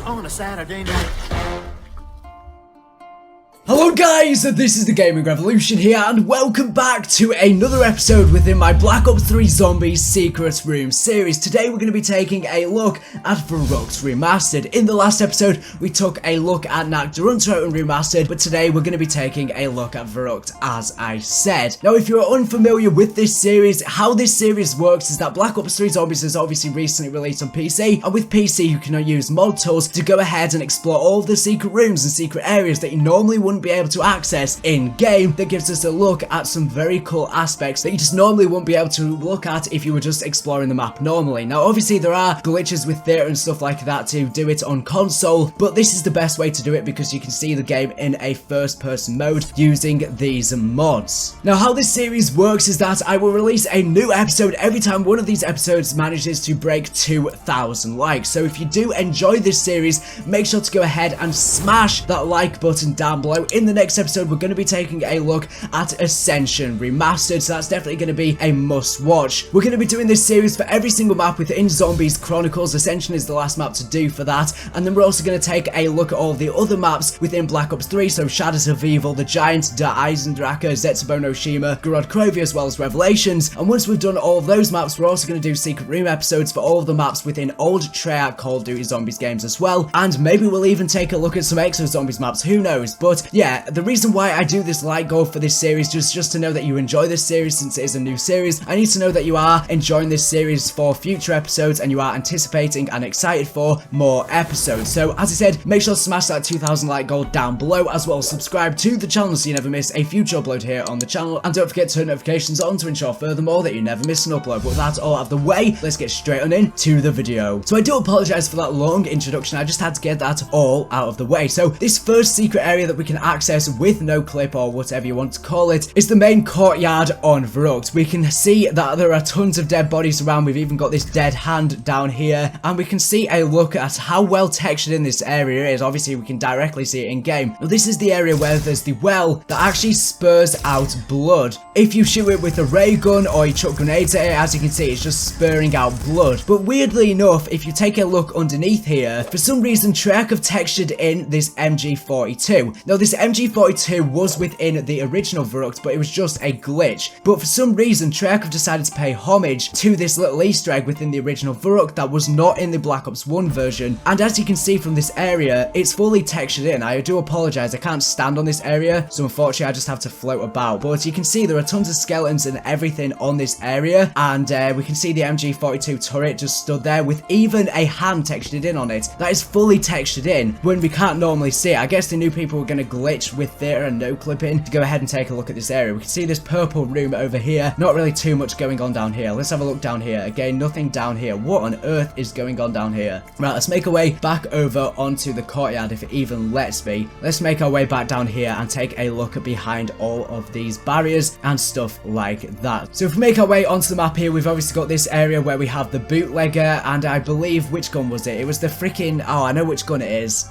on a Saturday night. Hello guys, this is the Gaming Revolution here and welcome back to another episode within my Black Ops 3 Zombies Secret Room series. Today we're going to be taking a look at VERRUCKT Remastered. In the last episode we took a look at Nacht der Untoten Remastered, but today we're going to be taking a look at VERRUCKT as I said. Now if you're unfamiliar with this series, how this series works is that Black Ops 3 Zombies has obviously recently released on PC, and with PC you can use mod tools to go ahead and explore all of the secret rooms and secret areas that you normally wouldn't be able to access in game. That gives us a look at some very cool aspects that you just normally wouldn't be able to look at if you were just exploring the map normally. Now obviously there are glitches with theatre and stuff like that to do it on console, but this is the best way to do it because you can see the game in a first person mode using these mods. Now how this series works is that I will release a new episode every time one of these episodes manages to break 2,000 likes. So if you do enjoy this series, make sure to go ahead and smash that like button down below. In the next episode we're going to be taking a look at Ascension Remastered, so that's definitely going to be a must watch. We're going to be doing this series for every single map within Zombies Chronicles. Ascension is the last map to do for that, and then we're also going to take a look at all the other maps within Black Ops 3, so Shadows of Evil, The Giant, Der Eisendrache, Zetsubo no Shima, Gorod Krovi, as well as Revelations. And once we've done all of those maps, we're also going to do Secret Room episodes for all of the maps within old Treyarch Call of Duty Zombies games as well, and maybe we'll even take a look at some Exo Zombies maps, who knows. But yeah, the reason why I do this like goal for this series just to know that you enjoy this series, since it is a new series. I need to know that you are enjoying this series for future episodes and you are anticipating and excited for more episodes. So as I said, make sure to smash that 2,000 like goal down below, as well as subscribe to the channel so you never miss a future upload here on the channel, and don't forget to turn notifications on to ensure furthermore that you never miss an upload. But with that all out of the way, let's get straight on into the video. So I do apologise for that long introduction, I just had to get that all out of the way. So this first secret area that we can access with no clip, or whatever you want to call it, is the main courtyard on VERRUCKT. We can see that there are tons of dead bodies around. We've even got this dead hand down here, and we can see a look at how well textured in this area is. Obviously we can directly see it in game. Now this is the area where there's the well that actually spurs out blood. If you shoot it with a ray gun or you chuck grenades at it, as you can see, it's just spurring out blood. But weirdly enough, if you take a look underneath here, for some reason Treyarch have textured in this MG42. Now this MG42 was within the original VERRUCKT, but it was just a glitch. But for some reason Treyarch have decided to pay homage to this little Easter egg within the original VERRUCKT that was not in the Black Ops 1 version. And as you can see from this area, it's fully textured in. I do apologise, I can't stand on this area, so unfortunately I just have to float about. But you can see there are tons of skeletons and everything on this area, and we can see the MG42 turret just stood there with even a hand textured in on it. That is fully textured in when we can't normally see it. I guess the new people were going to glitch with theatre and no clipping to go ahead and take a look at this area. We can see this purple room over here. Not really too much going on down here. Let's have a look down here. Again, nothing down here. What on earth is going on down here? Right, let's make our way back over onto the courtyard, if it even lets me. Let's make our way back down here and take a look at behind all of these barriers and stuff like that. So if we make our way onto the map here, we've obviously got this area where we have the bootlegger, and I believe, which gun was it? It was the freaking, oh, I know which gun it is.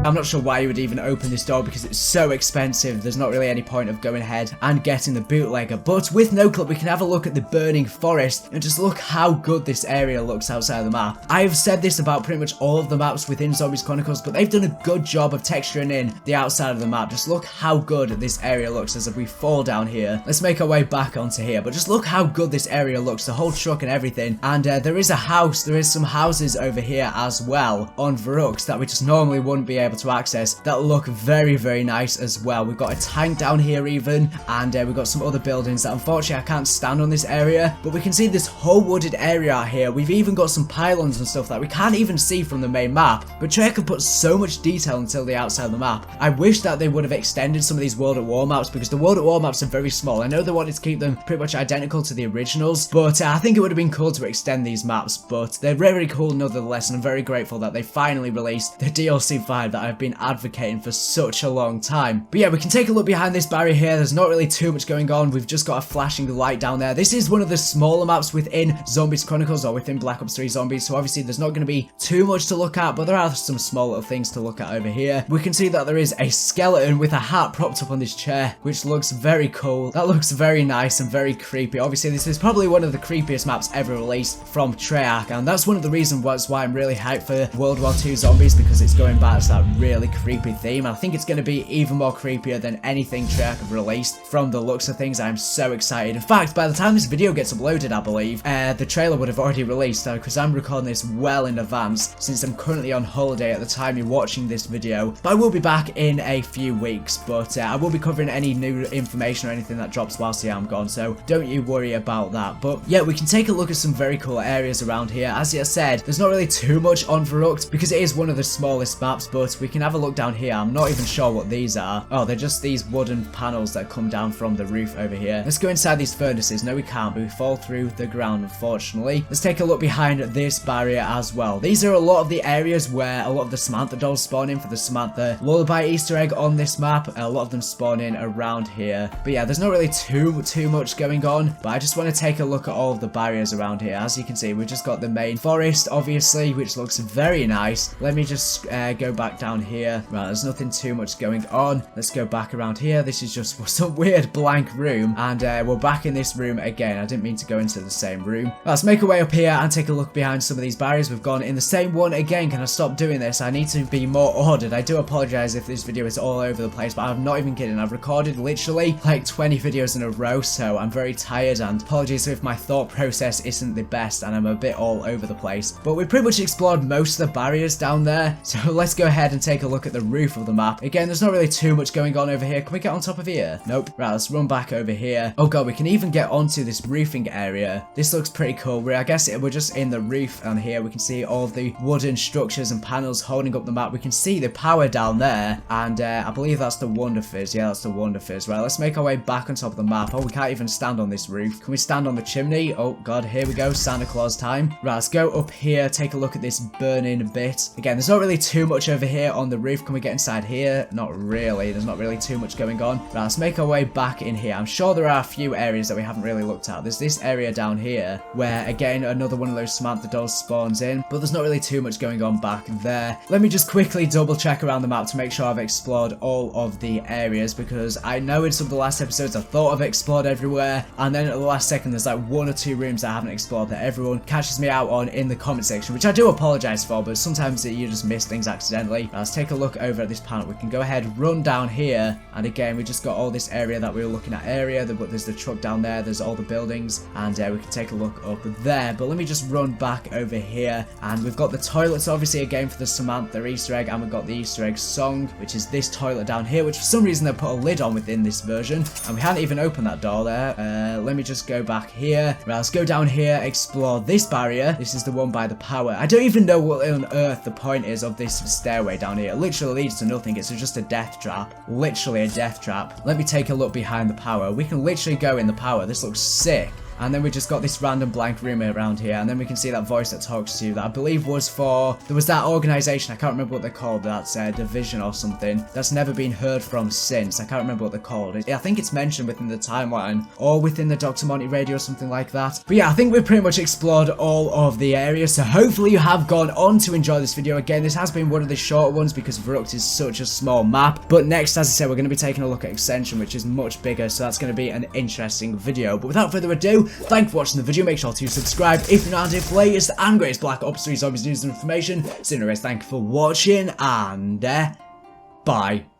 I'm not sure why you would even open this door because it's so expensive. There's not really any point of going ahead and getting the bootlegger. But with no clip, we can have a look at the burning forest and just look how good this area looks outside of the map. I have said this about pretty much all of the maps within Zombies Chronicles, but they've done a good job of texturing in the outside of the map. Just look how good this area looks as if we fall down here. Let's make our way back onto here, but just look how good this area looks, the whole truck and everything. And there is a house, there is some houses over here as well on VERRUCKT that we just normally wouldn't be able to access that look very, very nice as well. We've got a tank down here even, and we've got some other buildings that unfortunately I can't stand on this area, but we can see this whole wooded area out here. We've even got some pylons and stuff that we can't even see from the main map, but Treyarch have put so much detail until the outside of the map. I wish that they would have extended some of these World at War maps, because the World at War maps are very small. I know they wanted to keep them pretty much identical to the originals, but I think it would have been cool to extend these maps, but they're very cool nonetheless, and I'm very grateful that they finally released the DLC 5 that I've been been advocating for such a long time. But yeah, we can take a look behind this barrier here. There's not really too much going on. We've just got a flashing light down there. This is one of the smaller maps within Zombies Chronicles, or within Black Ops 3 Zombies, so obviously there's not going to be too much to look at, but there are some small little things to look at over here. We can see that there is a skeleton with a hat propped up on this chair, which looks very cool. That looks very nice and very creepy. Obviously this is probably one of the creepiest maps ever released from Treyarch, and that's one of the reasons why I'm really hyped for World War II Zombies, because it's going back to that really creepy theme. I think it's going to be even more creepier than anything Treyarch have released from the looks of things. I'm so excited. In fact, by the time this video gets uploaded, I believe the trailer would have already released, because I'm recording this well in advance since I'm currently on holiday at the time you're watching this video. But I will be back in a few weeks, but I will be covering any new information or anything that drops whilst I'm gone, so don't you worry about that. But yeah, we can take a look at some very cool areas around here. As I said, there's not really too much on VERRUCKT because it is one of the smallest maps, but we can have a look down here. I'm not even sure what these are. Oh, they're just these wooden panels that come down from the roof over here. Let's go inside these furnaces. No, we can't, but we fall through the ground, unfortunately. Let's take a look behind this barrier as well. These are a lot of the areas where a lot of the Samantha dolls spawn in for the Samantha Lullaby Easter egg on this map. A lot of them spawn in around here. But yeah, there's not really too much going on, but I just want to take a look at all of the barriers around here. As you can see, we've just got the main forest, obviously, which looks very nice. Let me just go back down here. Right, there's nothing too much going on. Let's go back around here. This is just some weird blank room, and we're back in this room again. I didn't mean to go into the same room. Let's make our way up here and take a look behind some of these barriers. We've gone in the same one again. Can I stop doing this? I need to be more ordered. I do apologize if this video is all over the place, but I'm not even kidding. I've recorded literally like 20 videos in a row, so I'm very tired, and apologies if my thought process isn't the best and I'm a bit all over the place. But we pretty much explored most of the barriers down there, so let's go ahead and take a look at the roof of the map. Again, there's not really too much going on over here. Can we get on top of here? Nope. Right, let's run back over here. Oh god, we can even get onto this roofing area. This looks pretty cool. I guess we're just in the roof, and here we can see all of the wooden structures and panels holding up the map. We can see the power down there, and I believe that's the Wonder Fizz. Yeah, that's the Wonder Fizz. Right, let's make our way back on top of the map. Oh, we can't even stand on this roof. Can we stand on the chimney? Oh god, here we go. Santa Claus time. Right, let's go up here, take a look at this burning bit. Again, there's not really too much over here on the roof. Can we get inside here? Not really. There's not really too much going on. Right, let's make our way back in here. I'm sure there are a few areas that we haven't really looked at. There's this area down here where, again, another one of those Samantha dolls spawns in, but there's not really too much going on back there. Let me just quickly double check around the map to make sure I've explored all of the areas, because I know in some of the last episodes I thought I've explored everywhere, and then at the last second there's like 1 or 2 rooms that I haven't explored that everyone catches me out on in the comment section, which I do apologize for, but sometimes you just miss things accidentally. Now, let's take a look over at this panel. We can go ahead, run down here, and again, we just got all this area that we were looking at area. There's the truck down there, there's all the buildings, and we can take a look up there. But let me just run back over here, and we've got the toilets, obviously, again for the Samantha Easter egg, and we've got the Easter egg song, which is this toilet down here, which for some reason they put a lid on within this version, and we hadn't even opened that door there. Let me just go back here. Right, let's go down here, explore this barrier. This is the one by the power. I don't even know what on earth the point is of this stairway down here. It literally leads to nothing. It's just a death trap. Literally a death trap. Let me take a look behind the power. We can literally go in the power. This looks sick. And then we just got this random blank room around here, and then we can see that voice that talks to you that I believe was for, there was that organization, I can't remember what they're called, that's Division or something, that's never been heard from since. I can't remember what they're called. I think it's mentioned within the timeline or within the Dr. Monty radio or something like that. But yeah, I think we've pretty much explored all of the areas, so hopefully you have gone on to enjoy this video. Again, this has been one of the shorter ones because VERRUCKT is such a small map, but next, as I said, we're going to be taking a look at Extension, which is much bigger, so that's going to be an interesting video. But without further ado, thank you for watching the video. Make sure to subscribe if you're not here for the latest and greatest Black Ops 3 Zombies news and information. So anyways, thank you for watching, and bye.